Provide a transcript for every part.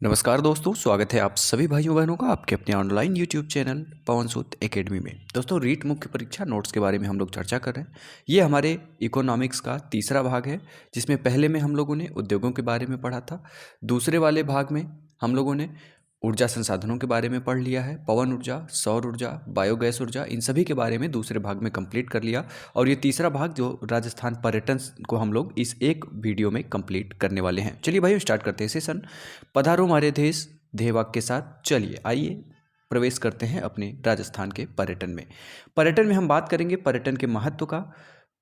नमस्कार दोस्तों, स्वागत है आप सभी भाइयों बहनों का आपके अपने ऑनलाइन यूट्यूब चैनल पवन सूत एकेडमी में। दोस्तों, रीट मुख्य परीक्षा नोट्स के बारे में हम लोग चर्चा कर रहे हैं। ये हमारे इकोनॉमिक्स का तीसरा भाग है, जिसमें पहले में हम लोगों ने उद्योगों के बारे में पढ़ा था। दूसरे वाले भाग में हम लोगों ने ऊर्जा संसाधनों के बारे में पढ़ लिया है। पवन ऊर्जा, सौर ऊर्जा, बायोगैस ऊर्जा, इन सभी के बारे में दूसरे भाग में कंप्लीट कर लिया। और ये तीसरा भाग जो राजस्थान पर्यटन को हम लोग इस एक वीडियो में कंप्लीट करने वाले हैं। चलिए भाइयों, स्टार्ट करते हैं सेशन। पधारो हमारे देश, ध्येय वाक्य के साथ चलिए आइए प्रवेश करते हैं अपने राजस्थान के पर्यटन में। पर्यटन में हम बात करेंगे पर्यटन के महत्व का।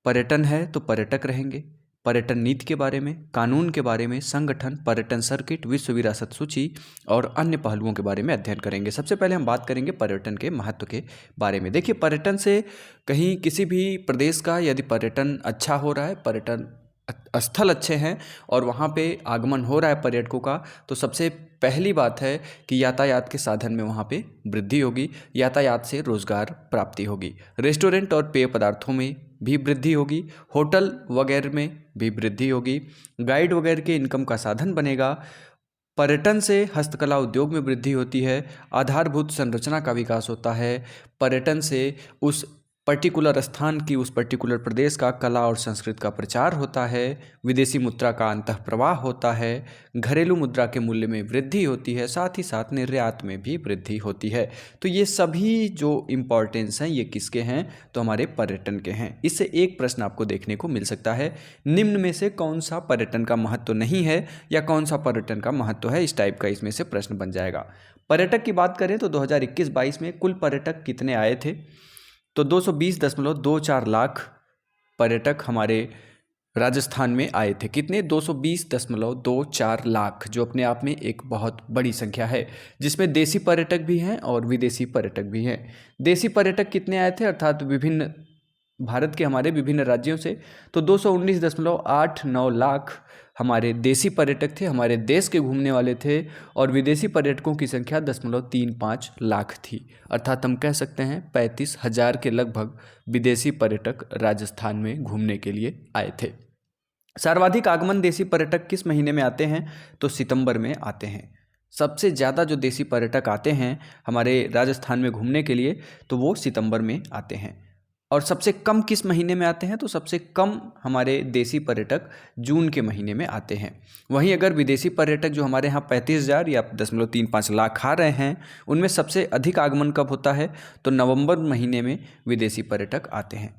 पर्यटन है तो पर्यटक रहेंगे। पर्यटन नीति के बारे में, कानून के बारे में, संगठन, पर्यटन सर्किट, विश्व विरासत सूची और अन्य पहलुओं के बारे में अध्ययन करेंगे। सबसे पहले हम बात करेंगे पर्यटन के महत्व के बारे में। देखिए, पर्यटन से कहीं किसी भी प्रदेश का यदि पर्यटन अच्छा हो रहा है, पर्यटन स्थल अच्छे हैं और वहाँ पे आगमन हो रहा है पर्यटकों का, तो सबसे पहली बात है कि यातायात के साधन में वहाँ पे वृद्धि होगी। यातायात से रोजगार प्राप्ति होगी। रेस्टोरेंट और पेय पदार्थों में भी वृद्धि होगी। होटल वगैरह में भी वृद्धि होगी। गाइड वगैरह के इनकम का साधन बनेगा। पर्यटन से हस्तकला उद्योग में वृद्धि होती है। आधारभूत संरचना का विकास होता है। पर्यटन से उस पर्टिकुलर स्थान की, उस पर्टिकुलर प्रदेश का कला और संस्कृति का प्रचार होता है। विदेशी मुद्रा का अंतः प्रवाह होता है। घरेलू मुद्रा के मूल्य में वृद्धि होती है। साथ ही साथ निर्यात में भी वृद्धि होती है। तो ये सभी जो इम्पोर्टेंस हैं, ये किसके हैं? तो हमारे पर्यटन के हैं। इससे एक प्रश्न आपको देखने को मिल सकता है, निम्न में से कौन सा पर्यटन का महत्व नहीं है या कौन सा पर्यटन का महत्व है? इस टाइप का इसमें से प्रश्न बन जाएगा। पर्यटक की बात करें तो 2021-22 में कुल पर्यटक कितने आए थे? तो 220.24 लाख पर्यटक हमारे राजस्थान में आए थे। कितने? 220.24 लाख, जो अपने आप में एक बहुत बड़ी संख्या है, जिसमें देसी पर्यटक भी हैं और विदेशी पर्यटक भी हैं। देसी पर्यटक कितने आए थे, अर्थात विभिन्न भारत के हमारे विभिन्न राज्यों से? तो 219.89 लाख हमारे देसी पर्यटक थे, हमारे देश के घूमने वाले थे। और विदेशी पर्यटकों की संख्या 0.35 लाख थी। अर्थात हम कह सकते हैं 35,000 के लगभग विदेशी पर्यटक राजस्थान में घूमने के लिए आए थे। सर्वाधिक आगमन देशी पर्यटक किस महीने में आते हैं? तो सितंबर में आते हैं। सबसे ज़्यादा जो देशी पर्यटक आते हैं हमारे राजस्थान में घूमने के लिए, तो वो सितंबर में आते हैं। और सबसे कम किस महीने में आते हैं? तो सबसे कम हमारे देसी पर्यटक जून के महीने में आते हैं। वहीं अगर विदेशी पर्यटक जो हमारे यहाँ 35,000 या 0.35 लाख आ रहे हैं, उनमें सबसे अधिक आगमन कब होता है? तो नवंबर महीने में विदेशी पर्यटक आते हैं।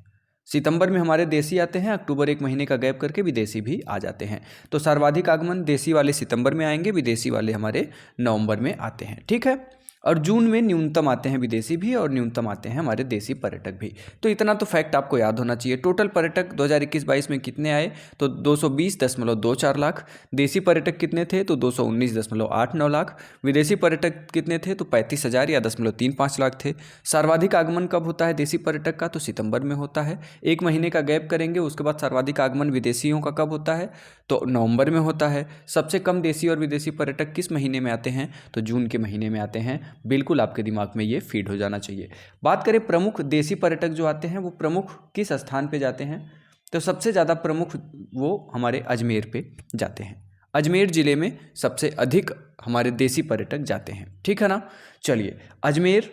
सितंबर में हमारे देसी आते हैं, अक्टूबर एक महीने का गैप करके विदेशी भी आ जाते हैं। तो सर्वाधिक आगमन देसी वाले सितंबर में आएंगे, विदेशी वाले हमारे नवंबर में आते हैं। ठीक है। और जून में न्यूनतम आते हैं विदेशी भी और न्यूनतम आते हैं हमारे देसी पर्यटक भी। तो इतना तो फैक्ट आपको याद होना चाहिए। टोटल पर्यटक 2021-22 में कितने आए? तो 220.24 लाख। देसी पर्यटक कितने थे? तो 219.89 लाख। विदेशी पर्यटक कितने थे? तो 35,000 या 0.35 लाख थे। सर्वाधिक आगमन कब होता है देसी पर्यटक का? तो सितंबर में होता है। एक महीने का गैप करेंगे, उसके बाद सर्वाधिक आगमन विदेशियों का कब होता है? तो नवंबर में होता है। सबसे कम देसी और विदेशी पर्यटक किस महीने में आते हैं? तो जून के महीने में आते हैं। बिल्कुल आपके दिमाग में ये फीड हो जाना चाहिए। बात करें प्रमुख देसी पर्यटक जो आते हैं, वो प्रमुख किस स्थान पे जाते हैं? तो सबसे ज़्यादा प्रमुख वो हमारे अजमेर पे जाते हैं। अजमेर ज़िले में सबसे अधिक हमारे देसी पर्यटक जाते हैं। ठीक है ना। चलिए, अजमेर,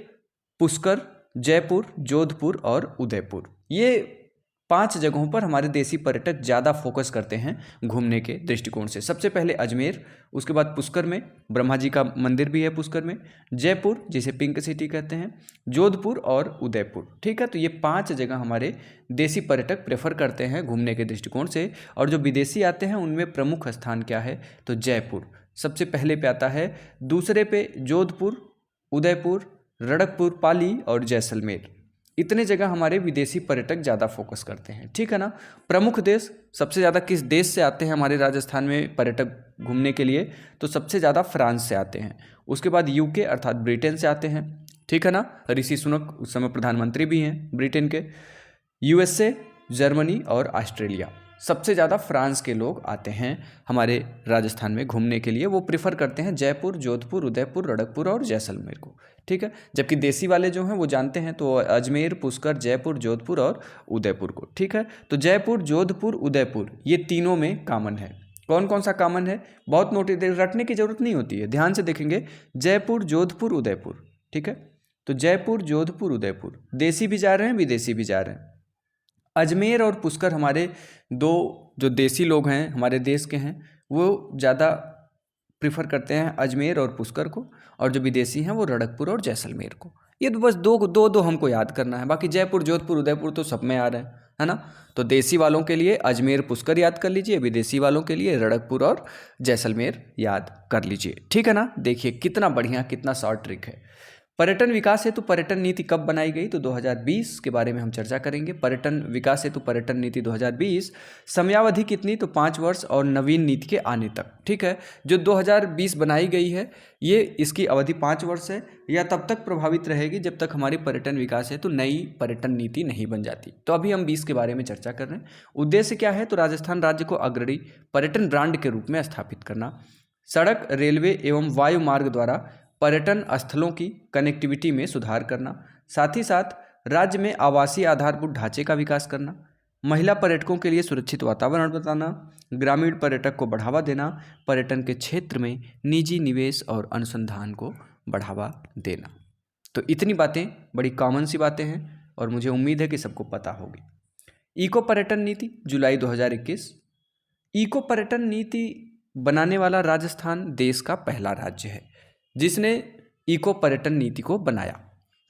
पुष्कर, जयपुर, जोधपुर और उदयपुर, ये 5 जगहों पर हमारे देसी पर्यटक ज़्यादा फोकस करते हैं घूमने के दृष्टिकोण से। सबसे पहले अजमेर, उसके बाद पुष्कर में ब्रह्मा जी का मंदिर भी है पुष्कर में, जयपुर जिसे पिंक सिटी कहते हैं, जोधपुर और उदयपुर। ठीक है। तो ये 5 जगह हमारे देसी पर्यटक प्रेफर करते हैं घूमने के दृष्टिकोण से। और जो विदेशी आते हैं उनमें प्रमुख स्थान क्या है? तो जयपुर सबसे पहले पे आता है। दूसरे पे जोधपुर, उदयपुर, रणकपुर, पाली और जैसलमेर। इतने जगह हमारे विदेशी पर्यटक ज़्यादा फोकस करते हैं। ठीक है ना। प्रमुख देश, सबसे ज़्यादा किस देश से आते हैं हमारे राजस्थान में पर्यटक घूमने के लिए? तो सबसे ज़्यादा फ्रांस से आते हैं। उसके बाद यूके अर्थात ब्रिटेन से आते हैं। ठीक है ना। ऋषि सुनक उस समय प्रधानमंत्री भी हैं ब्रिटेन के। यूएसए, जर्मनी और ऑस्ट्रेलिया, सबसे ज़्यादा फ्रांस के लोग आते हैं हमारे राजस्थान में घूमने के लिए। वो प्रिफर करते हैं जयपुर, जोधपुर, उदयपुर, रणकपुर और जैसलमेर को। ठीक है। जबकि देसी वाले जो हैं वो जानते हैं तो अजमेर, पुष्कर, जयपुर, जोधपुर और उदयपुर को। ठीक है। तो जयपुर, जोधपुर, उदयपुर ये तीनों में कॉमन है। कौन कौन सा कॉमन है, बहुत नोटिस रटने की जरूरत नहीं होती है, ध्यान से देखेंगे। जयपुर, जोधपुर, उदयपुर, ठीक है। तो जयपुर, जोधपुर, उदयपुर, देसी भी जा रहे हैं, विदेशी भी जा रहे हैं। अजमेर और पुष्कर हमारे दो जो देसी लोग हैं हमारे देश के हैं, वो ज़्यादा प्रिफर करते हैं अजमेर और पुष्कर को, और जो विदेशी हैं वो रणकपुर और जैसलमेर को। ये तो बस दो दो दो हमको याद करना है, बाकी जयपुर, जोधपुर, उदयपुर तो सब में आ रहे हैं, है ना। तो देसी वालों के लिए अजमेर, पुष्कर याद कर लीजिए, विदेशी वालों के लिए रणकपुर और जैसलमेर याद कर लीजिए, ठीक है ना। देखिए कितना बढ़िया, कितना शॉर्ट ट्रिक है। पर्यटन विकास हेतु पर्यटन नीति कब बनाई गई, तो 2020 के बारे में हम चर्चा करेंगे। पर्यटन विकास हेतु पर्यटन नीति 2020, समयावधि कितनी, तो 5 वर्ष और नवीन नीति के आने तक, ठीक है। जो 2020 बनाई गई है ये इसकी अवधि 5 वर्ष है, या तब तक प्रभावित रहेगी जब तक हमारी पर्यटन विकास हेतु नई पर्यटन नीति नहीं बन जाती। तो अभी हम 20 के बारे में चर्चा कर रहे हैं। उद्देश्य क्या है, तो राजस्थान राज्य को अग्रणी पर्यटन ब्रांड के रूप में स्थापित करना, सड़क, रेलवे एवं वायु मार्ग द्वारा पर्यटन स्थलों की कनेक्टिविटी में सुधार करना, साथ ही साथ राज्य में आवासीय आधारभूत ढांचे का विकास करना, महिला पर्यटकों के लिए सुरक्षित वातावरण बनाना, ग्रामीण पर्यटक को बढ़ावा देना, पर्यटन के क्षेत्र में निजी निवेश और अनुसंधान को बढ़ावा देना। तो इतनी बातें बड़ी कॉमन सी बातें हैं और मुझे उम्मीद है कि सबको पता होगी। इको पर्यटन नीति जुलाई 2021, इको पर्यटन नीति बनाने वाला राजस्थान देश का पहला राज्य है जिसने इको पर्यटन नीति को बनाया।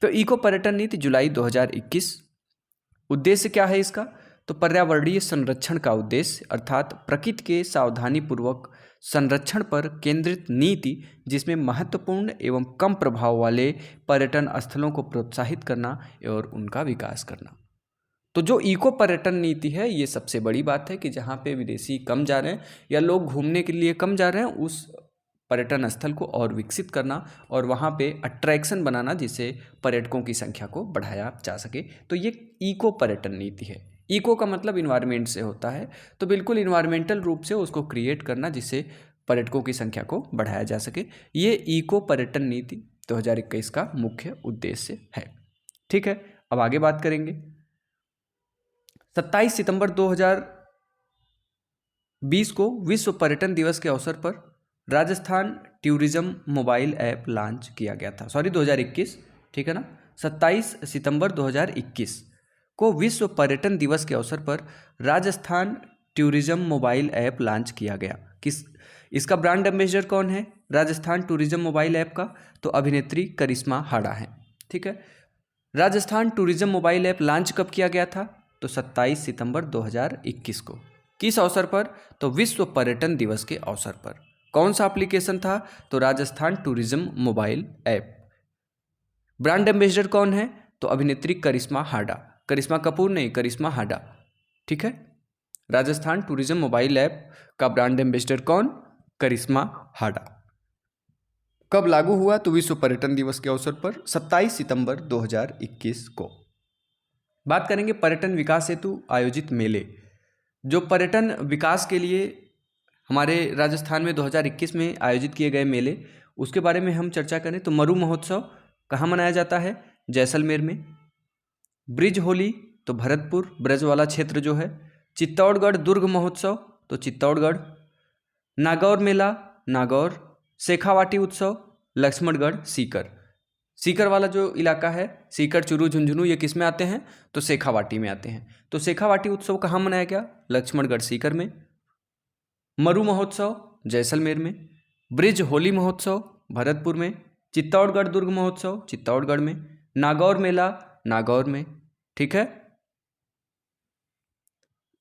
तो इको पर्यटन नीति जुलाई 2021, उद्देश्य क्या है इसका, तो पर्यावरणीय संरक्षण का उद्देश्य अर्थात प्रकृति के सावधानीपूर्वक संरक्षण पर केंद्रित नीति जिसमें महत्वपूर्ण एवं कम प्रभाव वाले पर्यटन स्थलों को प्रोत्साहित करना और उनका विकास करना। तो जो इको पर्यटन नीति है ये सबसे बड़ी बात है कि जहाँ पे विदेशी कम जा रहे हैं या लोग घूमने के लिए कम जा रहे हैं, उस पर्यटन स्थल को और विकसित करना और वहाँ पे अट्रैक्शन बनाना जिससे पर्यटकों की संख्या को बढ़ाया जा सके। तो ये इको पर्यटन नीति है। इको का मतलब इन्वायरमेंट से होता है, तो बिल्कुल इन्वायरमेंटल रूप से उसको क्रिएट करना जिससे पर्यटकों की संख्या को बढ़ाया जा सके। ये इको पर्यटन नीति 2021 का मुख्य उद्देश्य है, ठीक है। अब आगे बात करेंगे। 27 सितंबर 2020 को विश्व पर्यटन दिवस के अवसर पर Rajasthan tourism mobile app launch किया गया था। 2021, ठीक है ना। 27 सितंबर 2021 को विश्व पर्यटन दिवस के अवसर पर Rajasthan tourism mobile app launch किया गया। इसका ब्रांड एम्बेसडर कौन है राजस्थान टूरिज्म मोबाइल ऐप का, तो अभिनेत्री करिश्मा हाड़ा है, ठीक है। Rajasthan tourism mobile app launch कब किया गया था, तो 27 सितंबर 2021 को। किस अवसर पर, तो विश्व पर्यटन दिवस के अवसर पर। कौन सा एप्लीकेशन था, तो Rajasthan tourism mobile app. Brand ambassador कौन है, तो अभिनेत्री करिश्मा हाड़ा, करिश्मा कपूर नहीं, करिश्मा हाड़ा, ठीक है। राजस्थान टूरिज्म मोबाइल ऐप का ब्रांड एम्बेसडर कौन, करिश्मा हाड़ा। कब लागू हुआ, तो विश्व पर्यटन दिवस के अवसर पर 27 सितंबर 2021 को। बात करेंगे पर्यटन विकास हेतु आयोजित मेले। जो पर्यटन विकास के लिए हमारे राजस्थान में 2021 में आयोजित किए गए मेले, उसके बारे में हम चर्चा करें तो मरु महोत्सव कहाँ मनाया जाता है, जैसलमेर में। ब्रिज होली तो भरतपुर ब्रज वाला क्षेत्र जो है। चित्तौड़गढ़ दुर्ग महोत्सव तो चित्तौड़गढ़। नागौर मेला नागौर। शेखावाटी उत्सव लक्ष्मणगढ़ सीकर। सीकर वाला जो इलाका है, सीकर, चुरू, झुंझुनू, ये किस में आते हैं, तो शेखावाटी में आते हैं। तो शेखावाटी उत्सव कहाँ मनाया गया, लक्ष्मणगढ़ सीकर में। मरु महोत्सव जैसलमेर में। ब्रिज होली महोत्सव भरतपुर में। चित्तौड़गढ़ दुर्ग महोत्सव चित्तौड़गढ़ में। नागौर मेला नागौर में, ठीक है।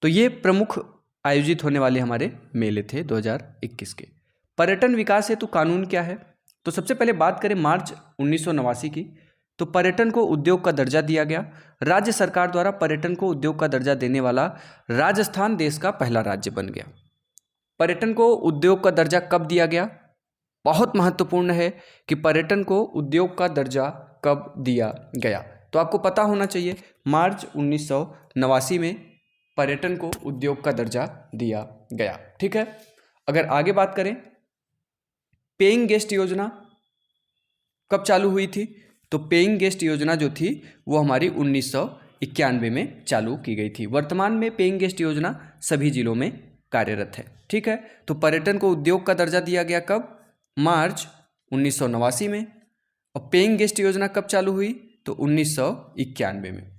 तो ये प्रमुख आयोजित होने वाले हमारे मेले थे 2021 के। पर्यटन विकास हेतु कानून क्या है, तो सबसे पहले बात करें मार्च 1989 की, तो पर्यटन को उद्योग का दर्जा दिया गया। राज्य सरकार द्वारा पर्यटन को उद्योग का दर्जा देने वाला राजस्थान देश का पहला राज्य बन गया। पर्यटन को उद्योग का दर्जा कब दिया गया, बहुत महत्वपूर्ण है कि पर्यटन को उद्योग का दर्जा कब दिया गया। तो आपको पता होना चाहिए मार्च 1989 में पर्यटन को उद्योग का दर्जा दिया गया, ठीक है। अगर आगे बात करें, पेइंग गेस्ट योजना कब चालू हुई थी, तो पेइंग गेस्ट योजना जो थी वो हमारी 1991 में चालू की गई थी। वर्तमान में पेइंग गेस्ट योजना सभी जिलों में कार्यरत है। ठीक है, तो पर्यटन को उद्योग का दर्जा दिया गया कब? मार्च 1989 में। और पेइंग गेस्ट योजना कब चालू हुई? तो 1991 में।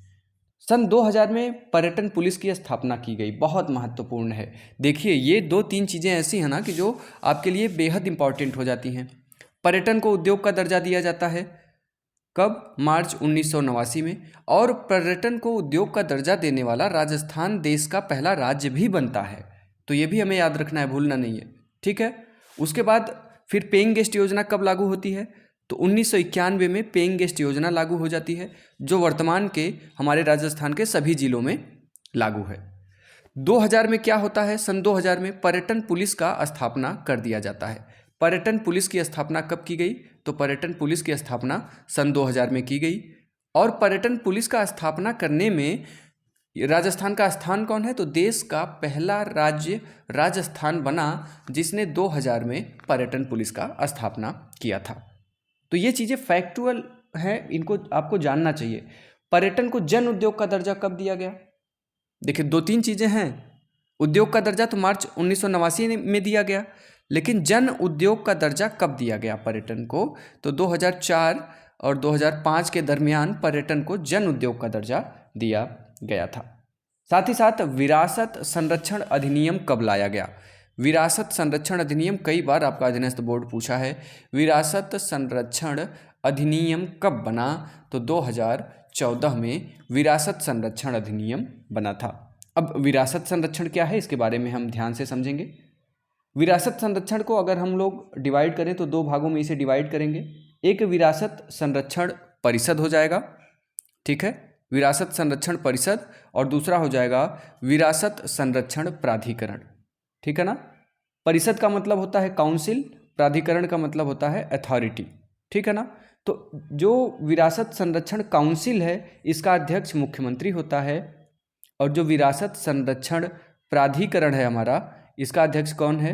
सन 2000 में पर्यटन पुलिस की स्थापना की गई, बहुत महत्वपूर्ण है। देखिए, ये 2-3 चीज़ें ऐसी हैं ना कि जो आपके लिए बेहद इंपॉर्टेंट हो जाती हैं। पर्यटन को उद्योग का दर्जा दिया जाता है कब? मार्च 1989 में। और पर्यटन को उद्योग का दर्जा देने वाला राजस्थान देश का पहला राज्य भी बनता है, तो ये भी हमें याद रखना है, भूलना नहीं है। ठीक है, उसके बाद फिर पेइंग गेस्ट योजना कब लागू होती है? तो 1991 में पेइंग गेस्ट योजना लागू हो जाती है, जो वर्तमान के हमारे राजस्थान के सभी जिलों में लागू है। 2000 में क्या होता है? सन 2000 में पर्यटन पुलिस का स्थापना कर दिया जाता है। पर्यटन पुलिस की स्थापना कब की गई? तो पर्यटन पुलिस की स्थापना सन 2000 में की गई। और पर्यटन पुलिस का स्थापना करने में राजस्थान का स्थान कौन है? तो देश का पहला राज्य राजस्थान बना, जिसने 2000 में पर्यटन पुलिस का स्थापना किया था। तो ये चीज़ें फैक्चुअल हैं, इनको आपको जानना चाहिए। पर्यटन को जन उद्योग का दर्जा कब दिया गया? देखिए, 2-3 चीज़ें हैं। उद्योग का दर्जा तो मार्च 1989 में दिया गया, लेकिन जन उद्योग का दर्जा कब दिया गया पर्यटन को? तो 2004 और 2005 के दरमियान पर्यटन को जन उद्योग का दर्जा दिया गया था। साथ ही साथ विरासत संरक्षण अधिनियम कब लाया गया? विरासत संरक्षण अधिनियम कई बार आपका अधीनस्थ बोर्ड पूछा है। विरासत संरक्षण अधिनियम कब बना? तो 2014 में विरासत संरक्षण अधिनियम बना था। अब विरासत संरक्षण क्या है, इसके बारे में हम ध्यान से समझेंगे। विरासत संरक्षण को अगर हम लोग डिवाइड करें तो 2 भागों में इसे डिवाइड करेंगे। एक विरासत संरक्षण परिषद हो जाएगा, ठीक है, विरासत संरक्षण परिषद, और दूसरा हो जाएगा विरासत संरक्षण प्राधिकरण। ठीक है ना। परिषद का मतलब होता है काउंसिल, प्राधिकरण का मतलब होता है अथॉरिटी। ठीक है ना। तो जो विरासत संरक्षण काउंसिल है, इसका अध्यक्ष मुख्यमंत्री होता है, और जो विरासत संरक्षण प्राधिकरण है हमारा, इसका अध्यक्ष कौन है?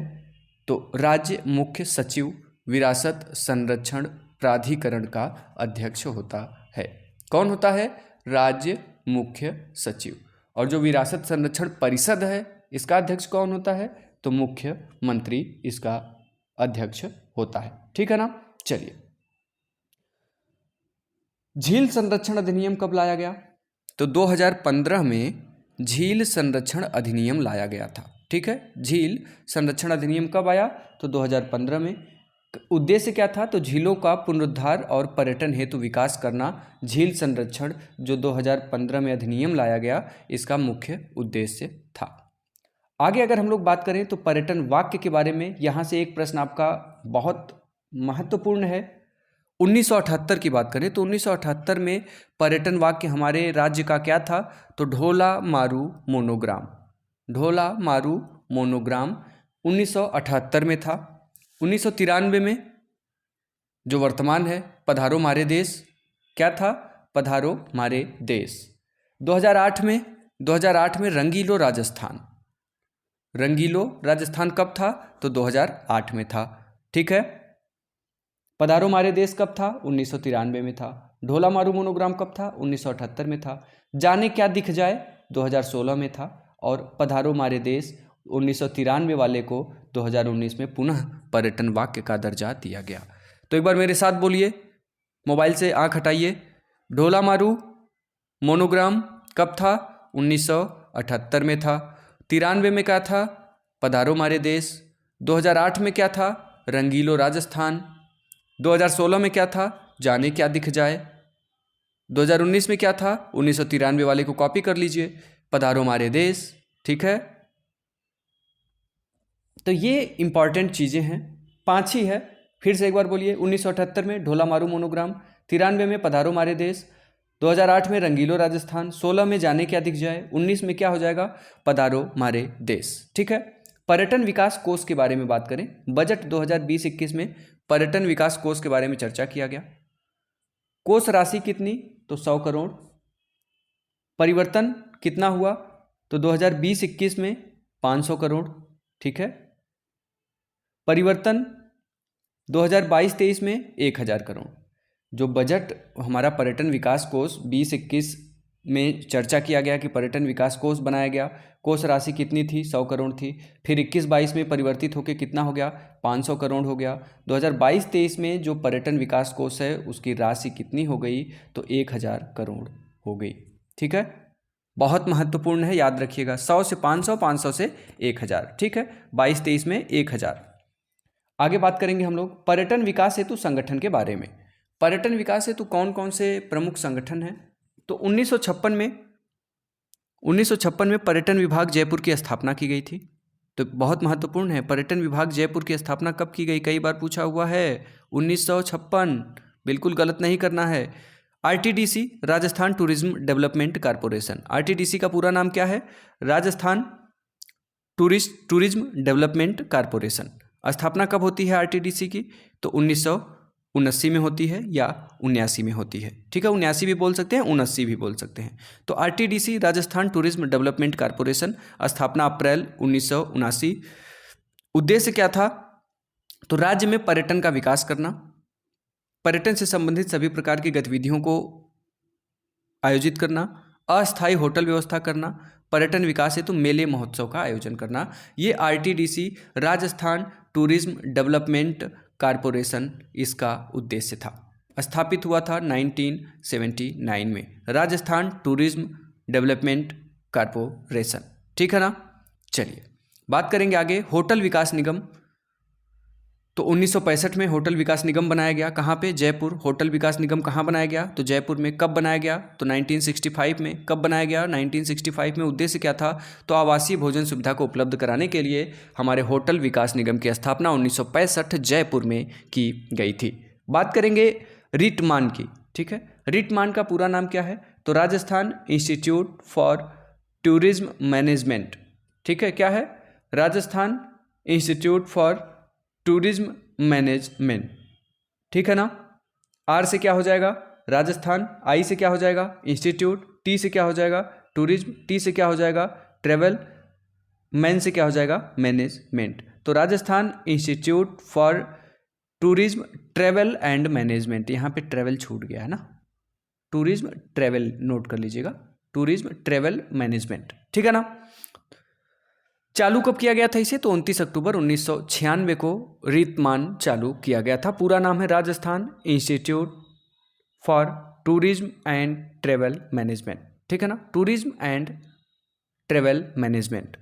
तो राज्य मुख्य सचिव विरासत संरक्षण प्राधिकरण का अध्यक्ष होता है। कौन होता है? राज्य मुख्य सचिव। और जो विरासत संरक्षण परिषद है, इसका अध्यक्ष कौन होता है? तो मुख्यमंत्री इसका अध्यक्ष होता है। ठीक है ना। चलिए, झील संरक्षण अधिनियम कब लाया गया? तो 2015 में झील संरक्षण अधिनियम लाया गया था। ठीक है, झील संरक्षण अधिनियम कब आया? तो 2015 में। उद्देश्य क्या था? तो झीलों का पुनरुद्धार और पर्यटन हेतु विकास करना, झील संरक्षण जो 2015 में अधिनियम लाया गया, इसका मुख्य उद्देश्य था। आगे अगर हम लोग बात करें तो पर्यटन वाक्य के बारे में, यहाँ से एक प्रश्न आपका बहुत महत्वपूर्ण है। 1978 की बात करें तो 1978 में पर्यटन वाक्य हमारे राज्य का क्या था? तो ढोला मारू मोनोग्राम। ढोला मारू मोनोग्राम 1978 में था। 1993 में जो वर्तमान है पधारो मारे देश, क्या था? पधारो मारे देश। 2008 में रंगीलो राजस्थान। रंगीलो राजस्थान कब था? तो 2008 में था। ठीक है। पधारो मारे देश कब था? 1993 में था। ढोला मारू मोनोग्राम कब था? 1978 में था। जाने क्या दिख जाए 2016 में था। और पधारो मारे देश 1993 वाले को 2019 में पुनः पर्यटन वाक्य का दर्जा दिया गया। तो एक बार मेरे साथ बोलिए, मोबाइल से आंख हटाइए। ढोला मारू मोनोग्राम कब था? 1978 में था। 93 में क्या था? पधारो मारे देश। 2008 में क्या था? रंगीलो राजस्थान। 2016 में क्या था? जाने क्या दिख जाए। 2019 में क्या था? 1993 वाले को कॉपी कर लीजिए, पधारो मारे देश। ठीक है। तो ये इंपॉर्टेंट चीज़ें हैं, 5 ही है। फिर से एक बार बोलिए। 1978 में ढोला मारू मोनोग्राम, 93 में पधारो मारे देश, 2008 में रंगीलो राजस्थान, 16 में जाने क्या दिख जाए, 19 में क्या हो जाएगा? पधारो मारे देश। ठीक है। पर्यटन विकास कोष के बारे में बात करें, बजट 2020-21 में पर्यटन विकास कोष के बारे में चर्चा किया गया। कोष राशि कितनी? तो 100 करोड़। परिवर्तन कितना हुआ? तो 2020-21 में 500 करोड़। ठीक है। परिवर्तन 2022-23 में 1000 करोड़। जो बजट हमारा पर्यटन विकास कोष 20-21 में चर्चा किया गया कि पर्यटन विकास कोष बनाया गया। कोष राशि कितनी थी? 100 करोड़ थी। फिर 21-22 में परिवर्तित होकर कितना हो गया? 500 करोड़ हो गया। 2022-23 में जो पर्यटन विकास कोष है उसकी राशि कितनी हो गई? तो 1000 करोड़ हो गई। ठीक है, बहुत महत्वपूर्ण है, याद रखिएगा। 100 से 500, 500 से 1000। ठीक है, 22-23 में 1000। आगे बात करेंगे हम लोग पर्यटन विकास हेतु संगठन के बारे में। पर्यटन विकास हेतु कौन कौन से प्रमुख संगठन हैं? तो 1956 में पर्यटन विभाग जयपुर की स्थापना की गई थी। तो बहुत महत्वपूर्ण है, पर्यटन विभाग जयपुर की स्थापना कब की गई? कई बार पूछा हुआ है। 1956, बिल्कुल गलत नहीं करना है। RTDC, Rajasthan tourism development corporation. RTDC का पूरा नाम क्या है? Rajasthan tourism development corporation. स्थापना कब होती है आरटीडीसी की? तो 1979 में होती है या 79 में होती है। ठीक है, 79 भी बोल सकते हैं, 79 भी बोल सकते हैं। तो RTDC, Rajasthan tourism development corporation, स्थापना अप्रैल 1979। उद्देश्य क्या था? तो राज्य में पर्यटन का विकास करना, पर्यटन से संबंधित सभी प्रकार की गतिविधियों को आयोजित करना, अस्थायी होटल व्यवस्था करना, पर्यटन विकास हेतु मेले महोत्सव का आयोजन करना। ये RTDC, Rajasthan tourism development corporation, इसका उद्देश्य था। स्थापित हुआ था 1979 में, राजस्थान टूरिज्म डेवलपमेंट कारपोरेशन। ठीक है ना। चलिए बात करेंगे आगे होटल विकास निगम। तो 1965 में होटल विकास निगम बनाया गया। कहाँ पे? जयपुर। होटल विकास निगम कहाँ बनाया गया? तो जयपुर में। कब बनाया गया? तो 1965 में। कब बनाया गया? 1965 में। उद्देश्य क्या था? तो आवासीय भोजन सुविधा को उपलब्ध कराने के लिए हमारे होटल विकास निगम की स्थापना 1965 जयपुर में की गई थी। बात करेंगे रिटमान की। ठीक है, रिटमान का पूरा नाम क्या है? तो Rajasthan institute for tourism management. ठीक है, क्या है? Rajasthan institute for tourism management. ठीक है ना। आर से क्या हो जाएगा? राजस्थान। आई से क्या हो जाएगा? इंस्टीट्यूट। टी से क्या हो जाएगा? टूरिज्म। टी से क्या हो जाएगा? ट्रेवल। मैन से क्या हो जाएगा? मैनेजमेंट। तो Rajasthan institute for tourism travel and management. यहाँ पे ट्रेवल छूट गया है ना, टूरिज्म ट्रेवल नोट कर लीजिएगा, टूरिज्म ट्रेवल मैनेजमेंट। ठीक है ना। चालू कब किया गया था इसे? तो 29 अक्टूबर 1996 को रिटमान चालू किया गया था। पूरा नाम है Rajasthan institute for tourism and travel management. ठीक है ना, टूरिज्म एंड ट्रेवल मैनेजमेंट।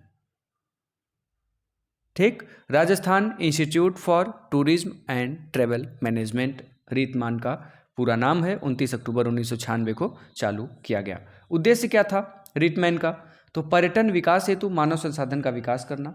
ठीक, Rajasthan institute for tourism and travel management रिटमान का पूरा नाम है। 29 अक्टूबर 1996 को चालू किया गया। उद्देश्य क्या था रिटमैन का? तो पर्यटन विकास हेतु मानव संसाधन का विकास करना,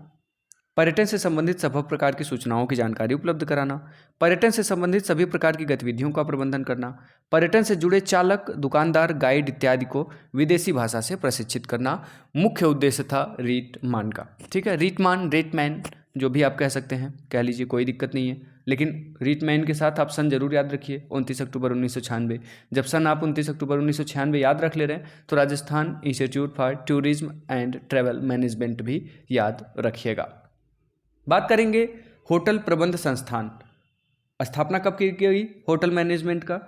पर्यटन से संबंधित सभी प्रकार की सूचनाओं की जानकारी उपलब्ध कराना, पर्यटन से संबंधित सभी प्रकार की गतिविधियों का प्रबंधन करना, पर्यटन से जुड़े चालक, दुकानदार, गाइड इत्यादि को विदेशी भाषा से प्रशिक्षित करना मुख्य उद्देश्य था रिटमान का। ठीक है, रिटमान, रेटमैन जो भी आप कह सकते हैं, कह लीजिए, कोई दिक्कत नहीं है। लेकिन रिटमैन के साथ आप सन जरूर याद रखिए, 29 अक्टूबर 1996। जब सन आप 29 अक्टूबर 1996 याद रख ले रहे हैं तो Rajasthan institute for tourism and travel management भी याद रखिएगा। बात करेंगे होटल प्रबंध संस्थान। स्थापना कब की गई होटल मैनेजमेंट का?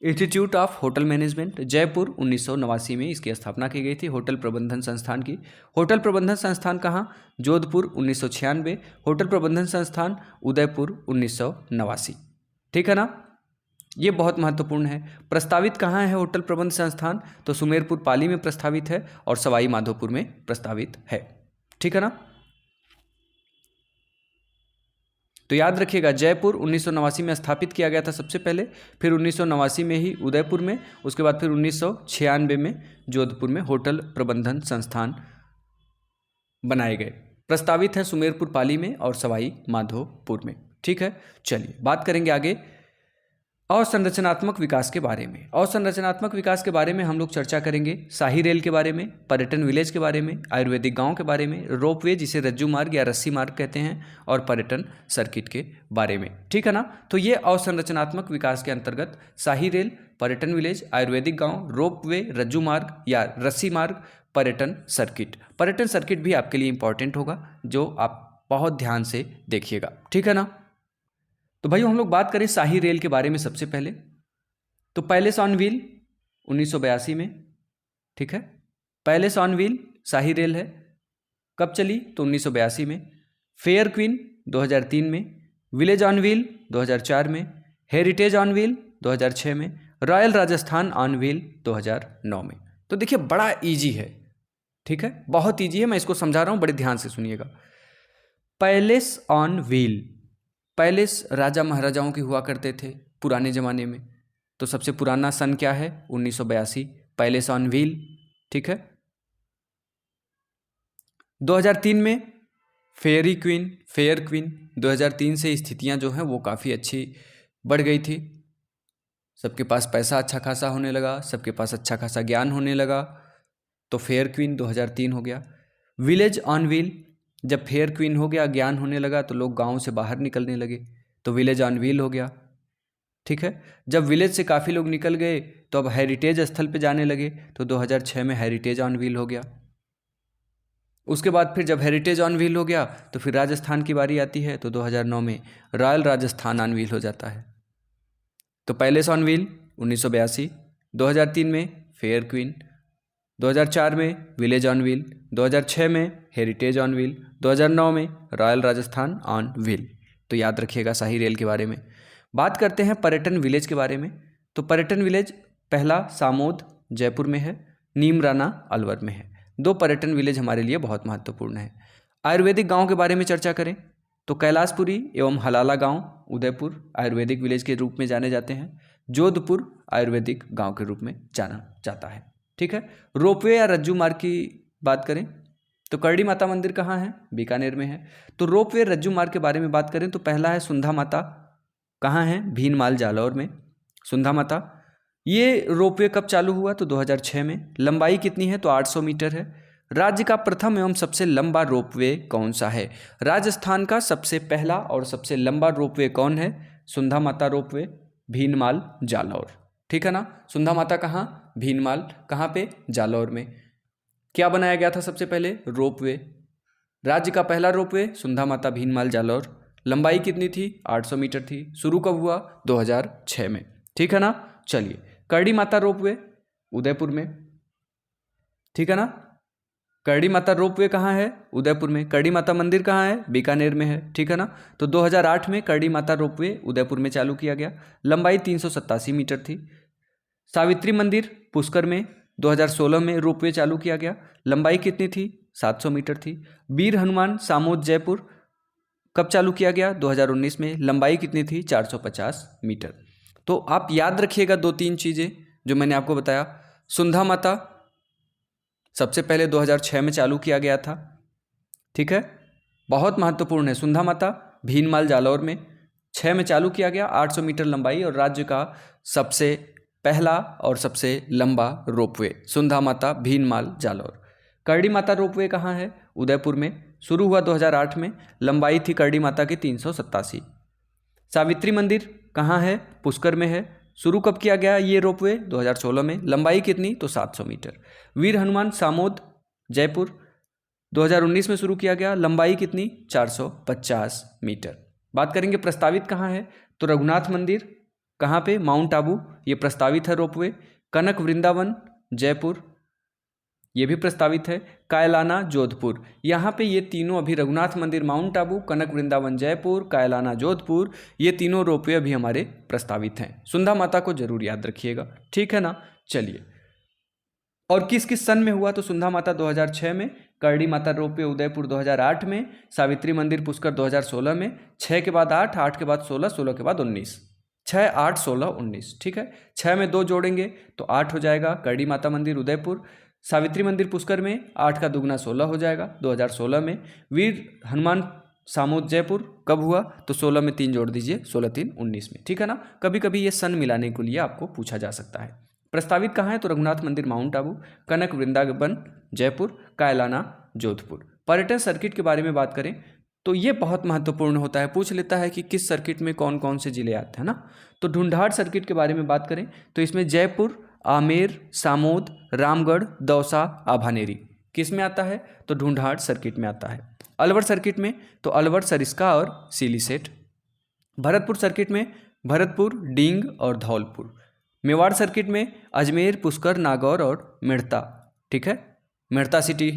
Institute of hotel management, Jaipur, 1989 में इसकी स्थापना की गई थी होटल प्रबंधन संस्थान की। होटल प्रबंधन संस्थान कहाँ? जोधपुर, 1996। होटल प्रबंधन संस्थान उदयपुर, 1989। ठीक है ना, ये बहुत महत्वपूर्ण है। प्रस्तावित कहाँ है होटल प्रबंध संस्थान? तो सुमेरपुर पाली में प्रस्तावित है और सवाई माधोपुर में प्रस्तावित है। ठीक है ना। तो याद रखिएगा, जयपुर 1989 में स्थापित किया गया था सबसे पहले, फिर 1989 में ही उदयपुर में, उसके बाद फिर 1996 में जोधपुर में होटल प्रबंधन संस्थान बनाए गए। प्रस्तावित है सुमेरपुर पाली में और सवाई माधोपुर में। ठीक है, चलिए बात करेंगे आगे अवसंरचनात्मक विकास के बारे में। अवसंरचनात्मक विकास के बारे में हम लोग चर्चा करेंगे शाही रेल के बारे में, पर्यटन विलेज के बारे में, आयुर्वेदिक गांव के बारे में, रोपवे जिसे रज्जू मार्ग या रस्सी मार्ग कहते हैं, और पर्यटन सर्किट के बारे में। ठीक है ना। तो ये अवसंरचनात्मक विकास के अंतर्गत शाही रेल, पर्यटन विलेज, आयुर्वेदिक गांव, रोपवे, रज्जू मार्ग या रस्सी मार्ग, पर्यटन सर्किट। पर्यटन सर्किट भी आपके लिए इंपॉर्टेंट होगा, जो आप बहुत ध्यान से देखिएगा। ठीक है ना। तो भाई हम लोग बात करें शाही रेल के बारे में सबसे पहले, तो पैलेस ऑन व्हील 1982 में, ठीक है। Palace on wheel shahi rail है, कब चली तो 1982 में। फेयर क्वीन 2003 में, विलेज ऑन व्हील 2004 में, हेरिटेज ऑन व्हील 2006 में, रॉयल राजस्थान ऑन व्हील 2009 में। तो देखिए बड़ा इजी है, ठीक है, बहुत इजी है, मैं इसको समझा रहा हूँ, बड़े ध्यान से सुनिएगा। पैलेस ऑन व्हील, पैलेस राजा महाराजाओं के हुआ करते थे पुराने ज़माने में, तो सबसे पुराना सन क्या है 1982, पैलेस ऑन व्हील, ठीक है। 2003 में फेयर क्वीन 2003 से स्थितियां जो हैं वो काफ़ी अच्छी बढ़ गई थी, सबके पास पैसा अच्छा खासा होने लगा, सबके पास अच्छा खासा ज्ञान होने लगा, तो फेयर क्वीन 2003 हो गया। विलेज ऑन व्हील, जब फेयर क्वीन हो गया, ज्ञान होने लगा, तो लोग गांव से बाहर निकलने लगे, तो विलेज ऑन व्हील हो गया, ठीक है। जब विलेज से काफ़ी लोग निकल गए तो अब हेरिटेज स्थल पे जाने लगे, तो 2006 में हेरिटेज ऑन व्हील हो गया। उसके बाद फिर जब हेरिटेज ऑन व्हील हो गया तो फिर राजस्थान की बारी आती है, तो 2009 में रॉयल राजस्थान ऑन व्हील हो जाता है। तो पैलेस ऑन व्हील 1982, 2003 में फेयर क्वीन, 2004 में विलेज ऑन व्हील, 2006 में हेरिटेज ऑन व्हील, 2009 में रॉयल राजस्थान ऑन व्हील। तो याद रखिएगा शाही रेल के बारे में। बात करते हैं पर्यटन विलेज के बारे में। तो पर्यटन विलेज पहला सामोद जयपुर में है, नीमराना अलवर में है। दो पर्यटन विलेज हमारे लिए बहुत महत्वपूर्ण है। आयुर्वेदिक गांव के बारे में चर्चा करें तो कैलाशपुरी एवं हलाला गांव उदयपुर आयुर्वेदिक विलेज के रूप में जाने जाते हैं, जोधपुर आयुर्वेदिक गांव के रूप में जाना जाता है, ठीक है। रोपवे या रज्जू मार्ग की बात करें तो करड़ी माता मंदिर कहाँ है, बीकानेर में है। तो रोपवे रज्जू मार्ग के बारे में बात करें तो पहला है सुंधा माता, कहाँ है, भीनमाल जालौर में सुंधा माता। ये रोपवे कब चालू हुआ तो 2006 में। लंबाई कितनी है तो 800 मीटर है। राज्य का प्रथम एवं सबसे लंबा रोपवे कौन सा है, राजस्थान का सबसे पहला और सबसे लंबा रोपवे कौन है, सुंधा माता रोपवे, भीनमाल जालौर, ठीक है ना। सुंधा माता कहाँ, भीनमाल कहाँ पे, जालौर में। क्या बनाया गया था सबसे पहले, रोपवे। राज्य का पहला रोपवे सुंधा माता भीनमाल जालौर, लंबाई कितनी थी 800 मीटर थी। शुरू कब हुआ 2006 में, ठीक है ना। चलिए करड़ी माता रोपवे उदयपुर में, ठीक है ना। करड़ी माता रोपवे कहाँ है, उदयपुर में। करड़ी माता मंदिर कहाँ है, बीकानेर में है, ठीक है ना। तो 2008 में करड़ी माता रोपवे उदयपुर में चालू किया गया, लंबाई 387 मीटर थी। सावित्री मंदिर पुष्कर में 2016 में रोपवे चालू किया गया, लंबाई कितनी थी 700 मीटर थी। वीर हनुमान सामोद जयपुर कब चालू किया गया 2019 में, लंबाई कितनी थी 450 मीटर। तो आप याद रखिएगा दो तीन चीज़ें जो मैंने आपको बताया। सुंधा माता सबसे पहले 2006 में चालू किया गया था, ठीक है, बहुत महत्वपूर्ण है। सुंधा माता भीनमाल जालौर में 6 में चालू किया गया, 800 मीटर लंबाई और राज्य का सबसे पहला और सबसे लंबा रोपवे सुंधा माता भीनमाल जालौर। करड़ी माता रोपवे कहाँ है, उदयपुर में। शुरू हुआ 2008 में, लंबाई थी करड़ी माता की 387। सावित्री मंदिर कहाँ है, पुष्कर में है। शुरू कब किया गया ये रोपवे 2016 में, लंबाई कितनी तो 700 मीटर। वीर हनुमान सामोद जयपुर 2019 में शुरू किया गया, लंबाई कितनी 450 मीटर। बात करेंगे प्रस्तावित कहाँ है तो रघुनाथ मंदिर कहाँ पे, माउंट आबू, ये प्रस्तावित है रोपवे। कनक वृंदावन जयपुर ये भी प्रस्तावित है। कायलाना जोधपुर, यहाँ पे ये तीनों अभी रघुनाथ मंदिर माउंट आबू, कनक वृंदावन जयपुर, कायलाना जोधपुर, ये तीनों रोपवे अभी हमारे प्रस्तावित हैं। सुंधा माता को जरूर याद रखिएगा, ठीक है ना। चलिए और किस किस सन में हुआ तो सुंधा माता 2006 में, करड़ी माता रोपवे उदयपुर 2008 में, सावित्री मंदिर पुष्कर 2016 में। 6 के बाद 8, 8 के बाद 16, 16 के बाद 19, 6, 8, 16, 19, ठीक है। 6 में 2 जोड़ेंगे तो 8 हो जाएगा। करड़ी माता मंदिर उदयपुर, सावित्री मंदिर पुष्कर में 8 का दुगना 16 हो जाएगा 2016 में। वीर हनुमान सामोद जयपुर कब हुआ तो 16 में 3 जोड़ दीजिए, 16 3 19 में, ठीक है ना। कभी कभी ये सन मिलाने के लिए आपको पूछा जा सकता है। प्रस्तावित कहाँ है तो रघुनाथ मंदिर माउंट आबू, कनक वृंदावन जयपुर, कायलाना जोधपुर। पर्यटन सर्किट के बारे में बात करें तो ये बहुत महत्वपूर्ण होता है, पूछ लेता है कि किस सर्किट में कौन कौन से जिले आते हैं ना। तो ढूंढाड़ सर्किट के बारे में बात करें तो इसमें जयपुर, आमेर, सामोद, रामगढ़, दौसा, आभानेरी किस में आता है तो ढूंढाड़ सर्किट में आता है। अलवर सर्किट में तो अलवर, सरिस्का और सिलीसेट। भरतपुर सर्किट में भरतपुर, डींग और धौलपुर। मेवाड़ सर्किट में अजमेर, पुष्कर, नागौर और मेड़ता। ठीक है, मेड़ता सिटी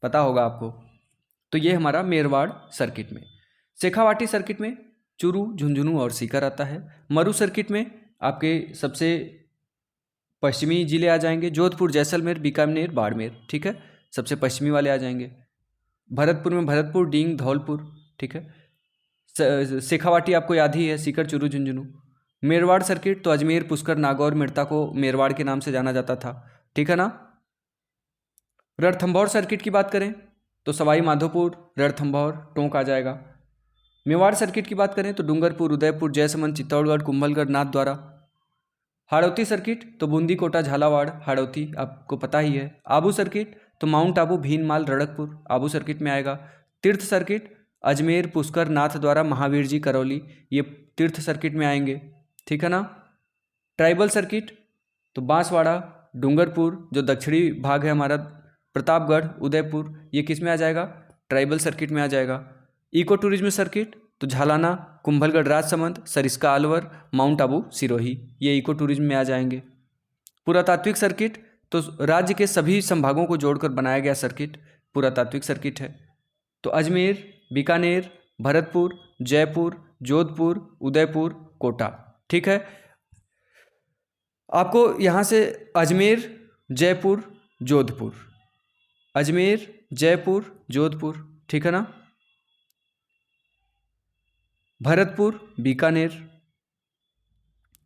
पता होगा आपको। तो ये हमारा मेरवाड़ सर्किट में। शेखावाटी सर्किट में चूरू, झुंझुनू और सीकर आता है। मरु सर्किट में आपके सबसे पश्चिमी जिले आ जाएंगे, जोधपुर, जैसलमेर, बीकानेर, बाड़मेर, ठीक है, सबसे पश्चिमी वाले आ जाएंगे। भरतपुर में भरतपुर, डींग, धौलपुर, ठीक है। शेखावाटी आपको याद ही है, सीकर, चूरू, झुंझुनू। मेरवाड़ सर्किट तो अजमेर, पुष्कर, नागौर, मेड़ता को मेरवाड़ के नाम से जाना जाता था, ठीक है ना। रणथंभौर सर्किट की बात करें तो सवाई माधोपुर, रणथंभौर, टोंक आ जाएगा। मेवाड़ सर्किट की बात करें तो डूंगरपुर, उदयपुर, जयसमंद, चित्तौड़गढ़, कुंभलगढ़, नाथद्वारा। हाड़ौती सर्किट तो बूंदी, कोटा, झालावाड़, हाड़ौती आपको पता ही है। आबू सर्किट तो माउंट आबू, भीनमाल, रड़कपुर, आबू सर्किट में आएगा। तीर्थ सर्किट अजमेर, पुष्कर, नाथद्वारा, महावीर जी, करौली, ये तीर्थ सर्किट में आएंगे, ठीक है ना। ट्राइबल सर्किट तो बांसवाड़ा, डूंगरपुर, जो दक्षिणी भाग है हमारा, प्रतापगढ़, उदयपुर, ये किस में आ जाएगा, ट्राइबल सर्किट में आ जाएगा। इको टूरिज्म सर्किट तो झालाना, कुंभलगढ़, राजसमंद, सरिस्का, अलवर, माउंट आबू, सिरोही, ये इको टूरिज्म में आ जाएंगे। पुरातात्विक सर्किट तो राज्य के सभी संभागों को जोड़कर बनाया गया सर्किट पुरातात्विक सर्किट है। तो अजमेर, बीकानेर, भरतपुर, जयपुर, जोधपुर, उदयपुर, कोटा, ठीक है। आपको यहाँ से अजमेर, जयपुर, जोधपुर, अजमेर, जयपुर, जोधपुर, ठीक है ना। भरतपुर, बीकानेर,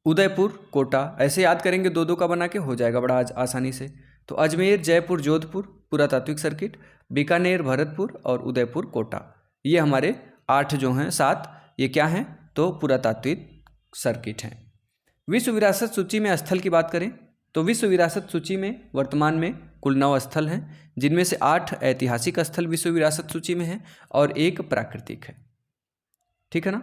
उदयपुर, कोटा, ऐसे याद करेंगे, दो दो का बना के हो जाएगा बड़ा आसानी से। तो अजमेर, जयपुर, जोधपुर पुरातात्विक सर्किट, बीकानेर, भरतपुर और उदयपुर, कोटा, ये हमारे 8 जो हैं 7, ये क्या हैं तो पुरातात्विक सर्किट हैं। विश्व विरासत सूची में स्थल की बात करें तो विश्व विरासत सूची में वर्तमान में कुल 9 स्थल हैं, जिनमें से 8 ऐतिहासिक स्थल विश्व विरासत सूची में हैं और 1 प्राकृतिक है, ठीक है ना।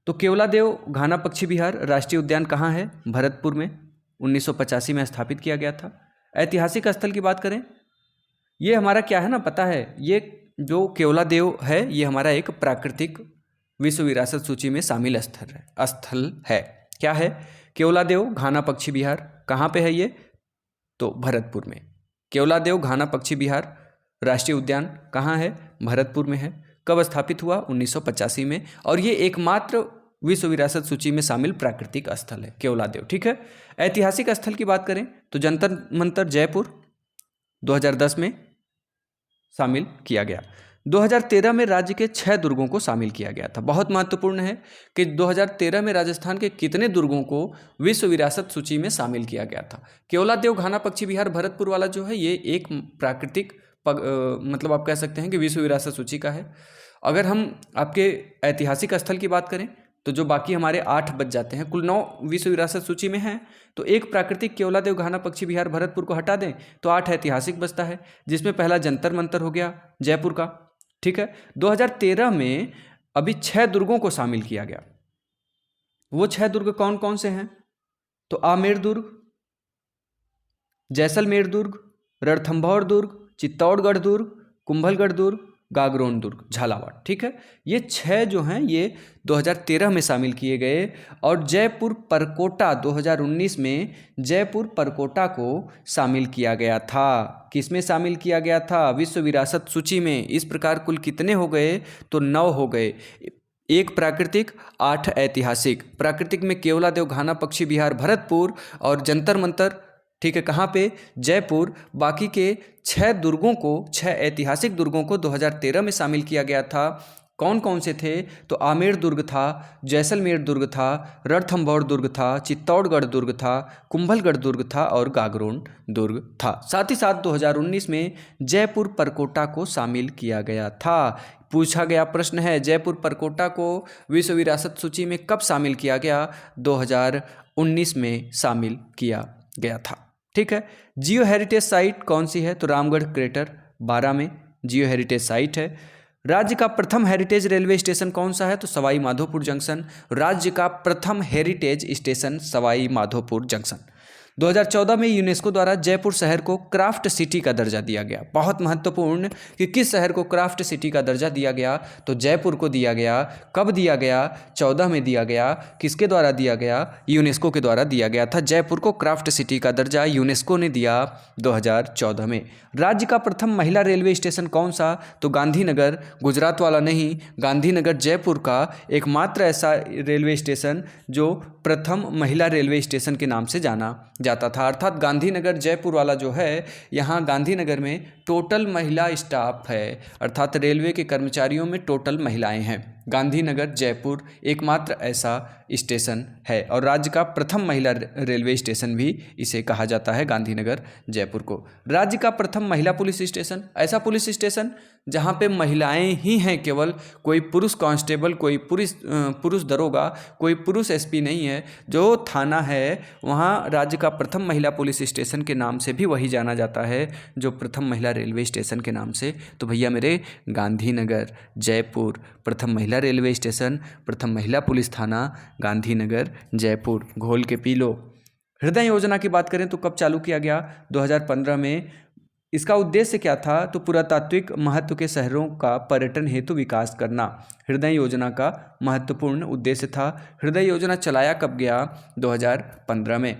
तो केवलादेव घाना पक्षी विहार राष्ट्रीय उद्यान कहाँ है, भरतपुर में, 1985 में स्थापित किया गया था। ऐतिहासिक स्थल की बात करें, ये हमारा क्या है ना पता है, ये जो केवलादेव है ये हमारा एक प्राकृतिक विश्व विरासत सूची में शामिल स्थल है। क्या है, केवलादेव घाना पक्षी विहार, कहाँ पे है ये तो भरतपुर में। केवलादेव घाना पक्षी विहार राष्ट्रीय उद्यान कहाँ है, भरतपुर में है। कब स्थापित हुआ, 1985 में, और ये एकमात्र विश्व विरासत सूची में शामिल प्राकृतिक स्थल है केवलादेव, ठीक है। ऐतिहासिक स्थल की बात करें तो जंतर मंतर जयपुर 2010 में शामिल किया गया। 2013 में राज्य के 6 दुर्गों को शामिल किया गया था। बहुत महत्वपूर्ण है कि 2013 में राजस्थान के कितने दुर्गों को विश्व विरासत सूची में शामिल किया गया था। केवलादेव घाना पक्षी विहार भरतपुर वाला जो है ये एक प्राकृतिक मतलब आप कह सकते हैं कि विश्व विरासत सूची का है। अगर हम आपके ऐतिहासिक स्थल की बात करें तो जो बाकी हमारे 8 बच जाते हैं, कुल 9 विश्व विरासत सूची में हैं, तो एक प्राकृतिक केवलादेव घाना पक्षी विहार भरतपुर को हटा दें तो 8 ऐतिहासिक बचता है, जिसमें पहला जंतर मंतर हो गया जयपुर का, ठीक है। 2013 में अभी 6 दुर्गों को शामिल किया गया। वो 6 दुर्ग कौन कौन से हैं तो आमेर दुर्ग, जैसलमेर दुर्ग, रणथंभौर दुर्ग, चित्तौड़गढ़ दुर्ग, कुंभलगढ़ दुर्ग, गागरोन दुर्ग, झालावाड़, ठीक है। ये 6 जो हैं ये 2013 में शामिल किए गए। और जयपुर परकोटा 2019 में जयपुर परकोटा को शामिल किया गया था। किस में शामिल किया गया था, विश्व विरासत सूची में। इस प्रकार कुल कितने हो गए तो 9 हो गए, 1 प्राकृतिक, 8 ऐतिहासिक। प्राकृतिक में केवलादेव घाना पक्षी विहार भरतपुर और जंतर मंतर, ठीक है, कहाँ पे, जयपुर। बाकी के 6 दुर्गों को, 6 ऐतिहासिक दुर्गों को 2013 में शामिल किया गया था। कौन कौन से थे तो आमेर दुर्ग था, जैसलमेर दुर्ग था, रणथंभौर दुर्ग था, चित्तौड़गढ़ दुर्ग था, कुंभलगढ़ दुर्ग था और गागरोन दुर्ग था। साथ ही साथ 2019 में जयपुर परकोटा को शामिल किया गया था। पूछा गया प्रश्न है, जयपुर परकोटा को विश्व विरासत सूची में कब शामिल किया गया, 2019 में शामिल किया गया था, ठीक है। जियो हेरिटेज साइट कौन सी है तो रामगढ़ क्रेटर 12 में जियो हेरिटेज साइट है। राज्य का प्रथम हेरिटेज रेलवे स्टेशन कौन सा है तो सवाई माधोपुर जंक्शन। राज्य का प्रथम heritage station Sawai Madhopur junction. 2014 में यूनेस्को द्वारा जयपुर शहर को क्राफ्ट सिटी का दर्जा दिया गया। बहुत महत्वपूर्ण कि किस शहर को क्राफ्ट सिटी का दर्जा दिया गया, तो जयपुर को दिया गया। कब दिया गया? 14 में दिया गया। किसके द्वारा दिया गया? यूनेस्को के द्वारा दिया गया था। जयपुर को क्राफ्ट सिटी का दर्जा यूनेस्को ने दिया 2014 में। राज्य का प्रथम महिला रेलवे स्टेशन कौन सा? तो गांधीनगर, गुजरात वाला नहीं, गांधीनगर जयपुर का एकमात्र ऐसा रेलवे स्टेशन जो प्रथम महिला रेलवे स्टेशन के नाम से जाना जाता था। अर्थात गांधीनगर जयपुर वाला जो है, यहाँ गांधीनगर में टोटल महिला स्टाफ है, अर्थात रेलवे के कर्मचारियों में टोटल महिलाएं हैं। गांधीनगर जयपुर एकमात्र ऐसा स्टेशन है और राज्य का प्रथम महिला रेलवे स्टेशन भी इसे कहा जाता है, गांधीनगर जयपुर को। राज्य का प्रथम महिला पुलिस स्टेशन, ऐसा पुलिस स्टेशन जहाँ पे महिलाएं ही हैं केवल, कोई पुरुष कांस्टेबल, कोई पुरुष दरोगा, कोई पुरुष एसपी नहीं है। जो थाना है वहाँ राज्य का प्रथम महिला पुलिस स्टेशन के नाम से भी वही जाना जाता है जो प्रथम महिला रेलवे स्टेशन के नाम से। तो भैया मेरे, गांधीनगर जयपुर प्रथम महिला रेलवे स्टेशन, प्रथम महिला पुलिस थाना, गांधीनगर जयपुर। घोल के पी लो। हृदय योजना की बात करें तो कब चालू किया गया? 2015 में। इसका उद्देश्य क्या था? तो पुरातात्विक महत्व के शहरों का पर्यटन हेतु विकास करना हृदय योजना का महत्वपूर्ण उद्देश्य था। हृदय योजना चलाया कब गया? 2015 में।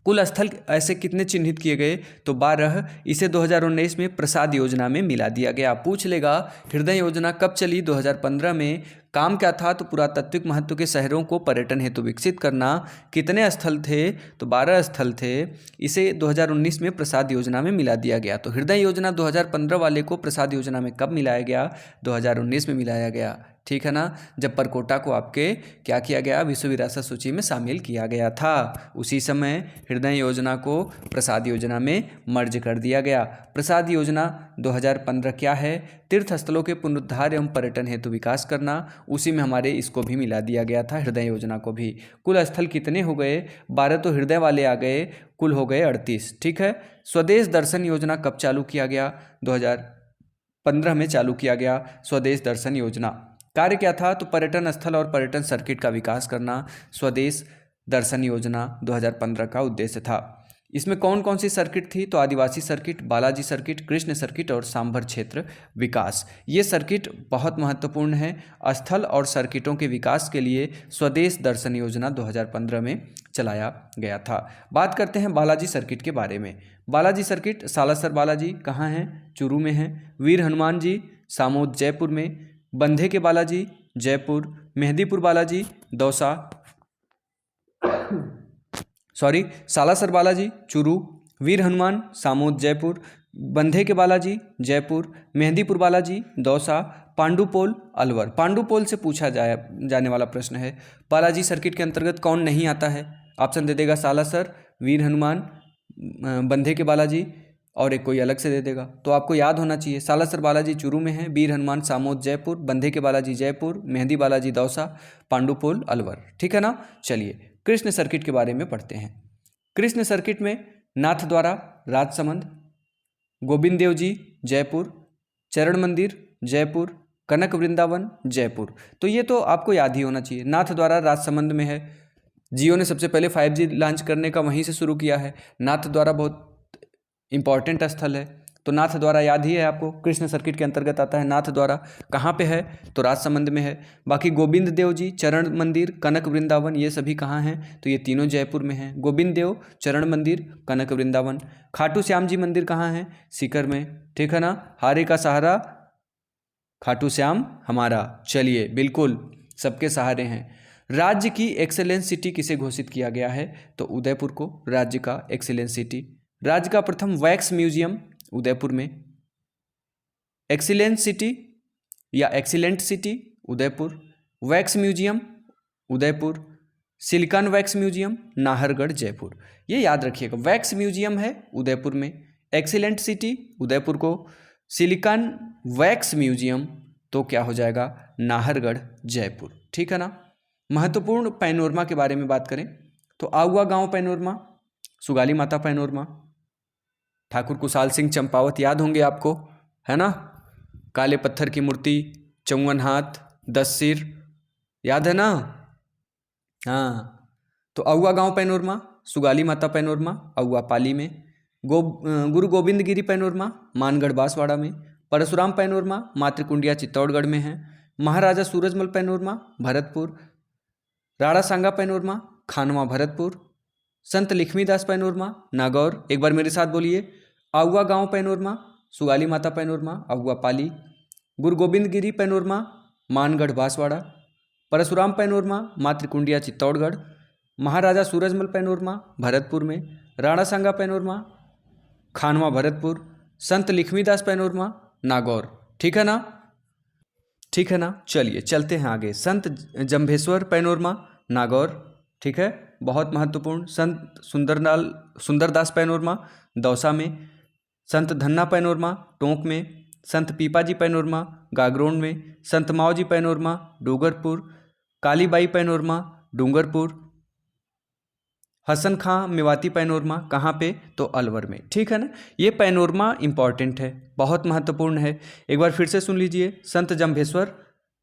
कुल स्थल ऐसे कितने चिन्हित किए गए? तो 12। इसे 2019 में प्रसाद योजना में मिला दिया गया। पूछ लेगा हृदय योजना कब चली? 2015 में। काम क्या था? तो पुरातात्विक महत्व के शहरों को पर्यटन हेतु विकसित करना। कितने स्थल थे? तो 12 स्थल थे। इसे 2019 में प्रसाद योजना में मिला दिया गया। तो हृदय योजना 2015 वाले को प्रसाद योजना में कब मिलाया गया? 2019 में मिलाया गया। ठीक है ना, जब परकोटा को आपके क्या किया गया? विश्व विरासत सूची में शामिल किया गया था। उसी समय हृदय योजना को प्रसाद योजना में मर्ज कर दिया गया। प्रसाद योजना 2015 क्या है? तीर्थ स्थलों के पुनरुद्धार एवं पर्यटन हेतु विकास करना। उसी में हमारे इसको भी मिला दिया गया था, हृदय योजना को भी। कुल स्थल कितने हो गए? 12 तो हृदय वाले आ गए, कुल हो गए 38। ठीक है। स्वदेश दर्शन योजना कब चालू किया गया? 2015 में चालू किया गया स्वदेश दर्शन योजना। कार्य क्या था? तो पर्यटन स्थल और पर्यटन सर्किट का विकास करना स्वदेश दर्शन योजना 2015 का उद्देश्य था। इसमें कौन कौन सी सर्किट थी? तो आदिवासी circuit, Balaji circuit, Krishna circuit और सांभर क्षेत्र विकास। ये सर्किट बहुत महत्वपूर्ण है। स्थल और सर्किटों के विकास के लिए स्वदेश दर्शन योजना 2015 में चलाया गया था। बात करते हैं बालाजी सर्किट के बारे में। बालाजी सर्किट, सालासर बालाजी कहाँ हैं? चूरू में है। वीर हनुमान जी सामोद जयपुर में। बंधे के बालाजी जयपुर। मेहंदीपुर बालाजी दौसा, सालासर बालाजी चूरू। वीर हनुमान सामोद जयपुर। बंधे के बालाजी जयपुर। मेहंदीपुर बालाजी दौसा। पांडुपोल अलवर। पांडुपोल से पूछा जाने वाला प्रश्न है। बालाजी सर्किट के अंतर्गत कौन नहीं आता है? ऑप्शन दे देगा सालासर, वीर हनुमान, बंधे के बालाजी और एक कोई अलग से दे देगा। तो आपको याद होना चाहिए, सालासर बालाजी चूरू में है, वीर हनुमान सामोद जयपुर, बंधे के बालाजी जयपुर, मेहंदी बालाजी दौसा, पांडुपोल अलवर। ठीक है ना। चलिए कृष्ण सर्किट के बारे में पढ़ते हैं। कृष्ण सर्किट में नाथ द्वारा राजसमंद, गोविंद देव जी जयपुर, चरण मंदिर जयपुर, कनक वृंदावन जयपुर। तो ये तो आपको याद ही होना चाहिए। नाथ द्वारा राजसमंद में है। जियो ने सबसे पहले 5G लॉन्च करने का वहीं से शुरू किया है। नाथ द्वारा बहुत इंपॉर्टेंट स्थल है, तो नाथ द्वारा याद ही है आपको। कृष्ण सर्किट के अंतर्गत आता है नाथ द्वारा। कहाँ पे है? तो राजसमंद में है। बाकी गोविंद देव जी, चरण मंदिर, कनक वृंदावन, ये सभी कहाँ हैं? तो ये तीनों जयपुर में हैं। गोविंद देव, चरण मंदिर, कनक वृंदावन। खाटू श्याम जी मंदिर कहाँ है? सीकर में। ठीक है ना। हारे का सहारा खाटू श्याम हमारा। चलिए बिल्कुल सबके सहारे हैं। राज्य की एक्सेलेंस सिटी किसे घोषित किया गया है? तो उदयपुर को राज्य का एक्सीलेंस सिटी। राज्य का प्रथम वैक्स म्यूजियम उदयपुर में। एक्सीलेंस सिटी या excellent city Udaipur. Wax museum Udaipur. Silicon wax museum Nahargarh Jaipur. ये याद रखिएगा, वैक्स म्यूजियम है उदयपुर में, एक्सीलेंट सिटी उदयपुर को, सिलिकॉन वैक्स म्यूजियम तो क्या हो जाएगा? नाहरगढ़ जयपुर। ठीक है ना। महत्वपूर्ण पैनोरमा के बारे में बात करें तो आउआ गांव पैनोरमा, सुगाली माता पैनोरमा, ठाकुर कुशाल सिंह चंपावत याद होंगे आपको, है ना। काले पत्थर की मूर्ति, 54 हाथ 10 सिर, याद है ना। हाँ, तो आउआ गांव पैनोरमा, सुगाली माता पैनोरमा अगुआ पाली में, गुरु गोविंद गिरी पैनोरमा मानगढ़ बांसवाड़ा में, परशुराम पैनोरमा मातृकुंडिया चित्तौड़गढ़ में है, महाराजा सूरजमल पैनोरमा भरतपुर, राणा सांगा पैनोरमा खानवा भरतपुर, संत लक्ष्मीदास पैनोरमा नागौर, एक बार मेरे साथ बोलिए, आउआ गांव पैनोरमा सुगाली माता पैनोरमा अगुआ पाली, गुरु गोविंद गिरी पैनोरमा मानगढ़ बांसवाड़ा, परशुराम पैनोरमा मातृकुंडिया चित्तौड़गढ़, महाराजा सूरजमल पैनोरमा भरतपुर में, राणा सांगा पैनोरमा खानवा भरतपुर, संत लक्ष्मीदास पैनोरमा नागौर। ठीक है ना, ठीक है ना। चलिए चलते हैं आगे। संत जंभेश्वर पैनोरमा नागौर, ठीक है, बहुत महत्वपूर्ण। संत सुंदरदास पैनोरमा दौसा में, संत धन्ना पैनोरमा टोंक में, संत पीपाजी पैनोरमा गागरोन में, संत मावजी पैनोरमा डूंगरपुर, कालीबाई पैनोरमा डूंगरपुर, हसन खां मेवाती पैनोरमा कहाँ पे, तो अलवर में। ठीक है ना, ये पैनोरमा इंपॉर्टेंट है, बहुत महत्वपूर्ण है। एक बार फिर से सुन लीजिए। संत जंभेश्वर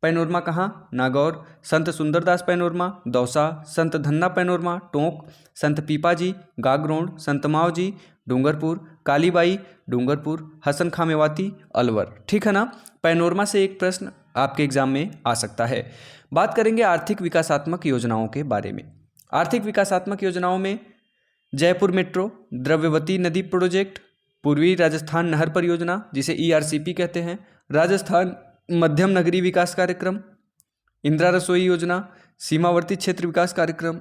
पैनोरमा कहाँ, नागौर, संत सुंदरदास पैनोरमा दौसा, संत धन्ना पैनोरमा टोंक, संत पीपाजी गागरोन, संत मावजी डूंगरपुर, कालीबाई डूंगरपुर, हसन खां मेवाती अलवर। ठीक है ना, पैनोरमा से एक प्रश्न आपके एग्जाम में आ सकता है। बात करेंगे आर्थिक विकासात्मक योजनाओं के बारे में। आर्थिक विकासात्मक योजनाओं में जयपुर मेट्रो, द्रव्यवती नदी प्रोजेक्ट, पूर्वी राजस्थान नहर परियोजना जिसे ERCP कहते हैं, राजस्थान मध्यम नगरीय विकास कार्यक्रम, इंदिरा रसोई योजना, सीमावर्ती क्षेत्र विकास कार्यक्रम,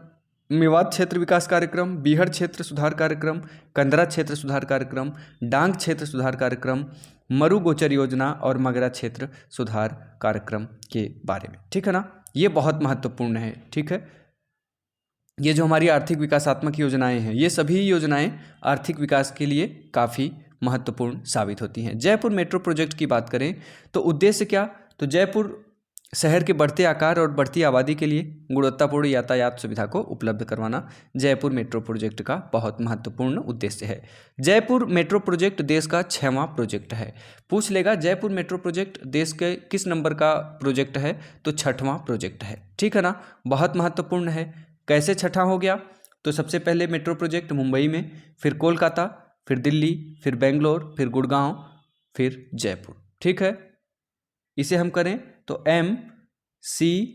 मेवात क्षेत्र विकास कार्यक्रम, बीहड़ क्षेत्र सुधार कार्यक्रम, कंदरा क्षेत्र सुधार कार्यक्रम, डांग क्षेत्र सुधार कार्यक्रम, मरु गोचर योजना और मगरा क्षेत्र सुधार कार्यक्रम के बारे में। ठीक है ना, ये बहुत महत्वपूर्ण है। ठीक है, ये जो हमारी आर्थिक विकासात्मक योजनाएं हैं, ये सभी योजनाएं आर्थिक विकास के लिए काफ़ी महत्वपूर्ण साबित होती हैं। जयपुर मेट्रो प्रोजेक्ट की बात करें तो उद्देश्य क्या, तो जयपुर शहर के बढ़ते आकार और बढ़ती आबादी के लिए गुणवत्तापूर्ण यातायात सुविधा को उपलब्ध करवाना जयपुर मेट्रो प्रोजेक्ट का बहुत महत्वपूर्ण उद्देश्य है। जयपुर मेट्रो प्रोजेक्ट देश का 6वां प्रोजेक्ट है। पूछ लेगा जयपुर मेट्रो प्रोजेक्ट देश के किस नंबर का प्रोजेक्ट है, तो 6वां प्रोजेक्ट है। ठीक है ना, बहुत महत्वपूर्ण है। कैसे 6वां हो गया, तो सबसे पहले मेट्रो प्रोजेक्ट मुंबई में, फिर कोलकाता, फिर दिल्ली, फिर बेंगलोर, फिर गुड़गांव, फिर जयपुर। ठीक है, इसे हम करें तो MCD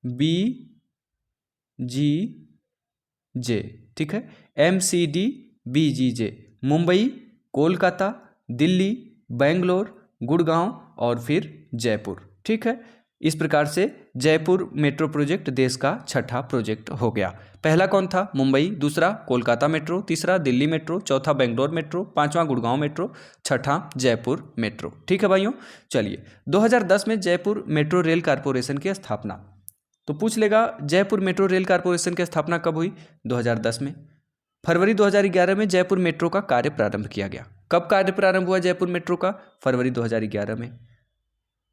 BGJ। ठीक है, MCD BGJ मुंबई, कोलकाता, दिल्ली, बेंगलोर, गुड़गांव और फिर जयपुर। ठीक है, इस प्रकार से जयपुर मेट्रो प्रोजेक्ट देश का 6वां प्रोजेक्ट हो गया। पहला कौन था, मुंबई, दूसरा कोलकाता मेट्रो, तीसरा दिल्ली मेट्रो, चौथा बेंगलोर मेट्रो, 5वां गुड़गांव मेट्रो, 6वां जयपुर मेट्रो। ठीक है भाइयों, चलिए 2010 में जयपुर मेट्रो रेल कारपोरेशन की स्थापना। तो पूछ लेगा जयपुर मेट्रो रेल कारपोरेशन की स्थापना कब हुई, 2010 में। फरवरी 2011 में जयपुर मेट्रो का कार्य प्रारंभ किया गया। कब कार्य प्रारंभ हुआ जयपुर मेट्रो का, फरवरी 2011 में।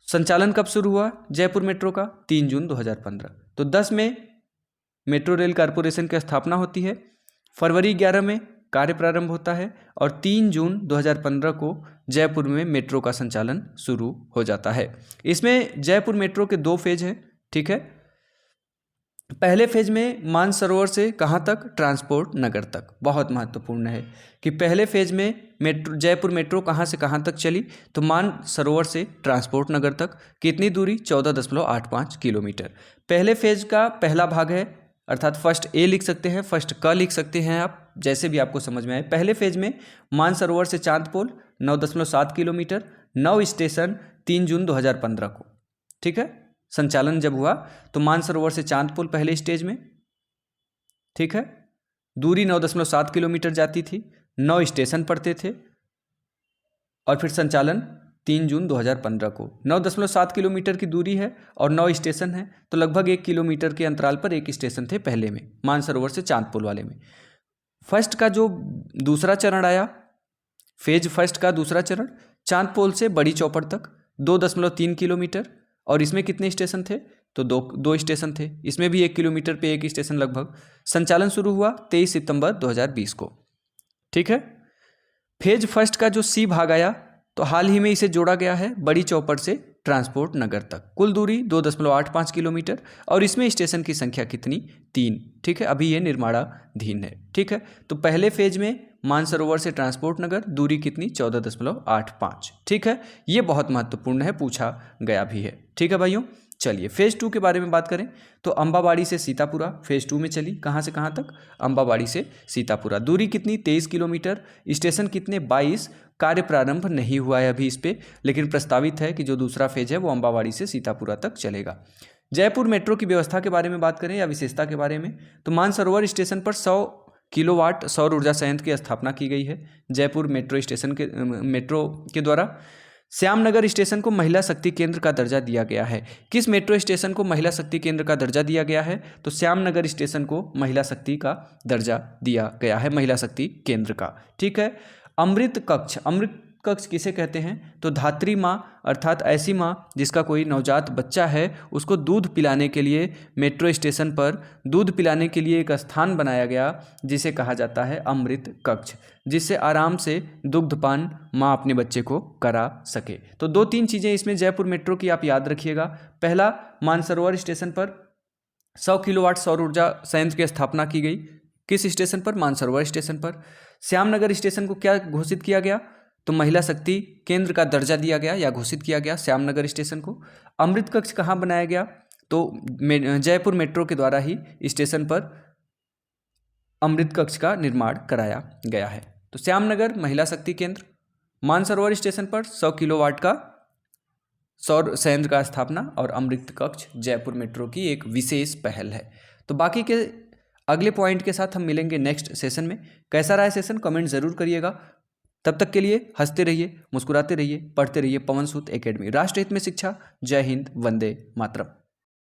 संचालन कब शुरू हुआ जयपुर मेट्रो का, 3 जून 2015। तो 10 में मेट्रो रेल कारपोरेशन की स्थापना होती है, फरवरी 11 में कार्य प्रारंभ होता है और 3 जून 2015 को जयपुर में मेट्रो का संचालन शुरू हो जाता है। इसमें जयपुर मेट्रो के 2 फेज हैं। ठीक है, पहले फेज में मानसरोवर से कहाँ तक, ट्रांसपोर्ट नगर तक। बहुत महत्वपूर्ण है कि पहले फेज में जयपुर मेट्रो कहाँ से कहाँ तक चली, तो मानसरोवर से ट्रांसपोर्ट नगर तक। कितनी दूरी, 14.85 किलोमीटर। पहले फेज का पहला भाग है, अर्थात फर्स्ट ए लिख सकते हैं, फर्स्ट क लिख सकते हैं आप, जैसे भी आपको समझ में आए। पहले फेज में मानसरोवर से चांदपोल 9.7 किलोमीटर, 9 स्टेशन, 3 जून 2015 को। ठीक है, संचालन जब हुआ तो मानसरोवर से चांदपोल पहले स्टेज में। ठीक है, दूरी 9.7 किलोमीटर जाती थी, 9 स्टेशन पड़ते थे और फिर संचालन 3 जून 2015 को। 9.7 किलोमीटर की दूरी है और 9 स्टेशन है, तो लगभग 1 किलोमीटर के अंतराल पर 1 स्टेशन थे पहले में, मानसरोवर से चांदपोल वाले में। फर्स्ट का जो दूसरा चरण आया, फेज फर्स्ट का दूसरा चरण, चांदपोल से बड़ी चौपड़ तक 2.3 किलोमीटर, और इसमें कितने स्टेशन थे, तो दो स्टेशन थे। इसमें भी 1 किलोमीटर पे 1 स्टेशन लगभग। संचालन शुरू हुआ 23 सितंबर 2020 को। ठीक है, फेज फर्स्ट का जो सी भाग आया तो हाल ही में इसे जोड़ा गया है बड़ी चौपड़ से ट्रांसपोर्ट नगर तक। कुल दूरी 2.85 किलोमीटर और इसमें स्टेशन की संख्या कितनी? 3। ठीक है, अभी ये निर्माणाधीन है। ठीक है, तो पहले फेज में मानसरोवर से ट्रांसपोर्ट नगर दूरी कितनी? 14.85। ठीक है, ये बहुत महत्वपूर्ण है, पूछा गया भी है। ठीक है भाइयों, चलिए फेज 2 के बारे में बात करें तो अम्बाबाड़ी से सीतापुरा फेज 2 में चली। कहाँ से कहाँ तक? अम्बाबाड़ी से सीतापुरा। दूरी कितनी? 23 किलोमीटर। स्टेशन कितने? 22। कार्य प्रारंभ नहीं हुआ है अभी इस पे, लेकिन प्रस्तावित है कि जो दूसरा फेज है वो अम्बाबाड़ी से सीतापुरा तक चलेगा। जयपुर मेट्रो की व्यवस्था के बारे में बात करें या विशेषता के बारे में, तो मानसरोवर स्टेशन पर 100 किलोवाट सौर ऊर्जा संयंत्र की स्थापना की गई है जयपुर मेट्रो के द्वारा। श्यामनगर स्टेशन को महिला शक्ति केंद्र का दर्जा दिया गया है। किस मेट्रो स्टेशन को महिला शक्ति केंद्र का दर्जा दिया गया है? तो श्यामनगर स्टेशन को महिला शक्ति का दर्जा दिया गया है, महिला शक्ति केंद्र का। ठीक है, अमृत कक्ष किसे कहते हैं? तो धात्री माँ अर्थात ऐसी माँ जिसका कोई नवजात बच्चा है उसको दूध पिलाने के लिए मेट्रो स्टेशन पर दूध पिलाने के लिए एक स्थान बनाया गया जिसे कहा जाता है अमृत कक्ष, जिससे आराम से दुग्धपान माँ अपने बच्चे को करा सके। तो 2-3 चीज़ें इसमें जयपुर मेट्रो की आप याद रखिएगा। पहला, मानसरोवर स्टेशन पर 100 किलोवाट सौर ऊर्जा संयंत्र की स्थापना की गई। किस स्टेशन पर? मानसरोवर स्टेशन पर। श्यामनगर स्टेशन को क्या घोषित किया गया? तो महिला शक्ति केंद्र का दर्जा दिया गया या घोषित किया गया श्यामनगर स्टेशन को। अमृत कक्ष कहाँ बनाया गया? तो जयपुर मेट्रो के द्वारा ही स्टेशन पर अमृत कक्ष का निर्माण कराया गया है। तो श्यामनगर महिला शक्ति केंद्र, मानसरोवर स्टेशन पर 100 किलोवाट का सौर संयंत्र का स्थापना और अमृत कक्ष जयपुर मेट्रो की एक विशेष पहल है। तो बाकी के अगले पॉइंट के साथ हम मिलेंगे नेक्स्ट सेशन में। कैसा रहा सेशन कमेंट जरूर करिएगा। तब तक के लिए हंसते रहिए, मुस्कुराते रहिए, पढ़ते रहिए पवन सूत एकेडमी, राष्ट्रहित में शिक्षा। जय हिंद, वंदे मातरम।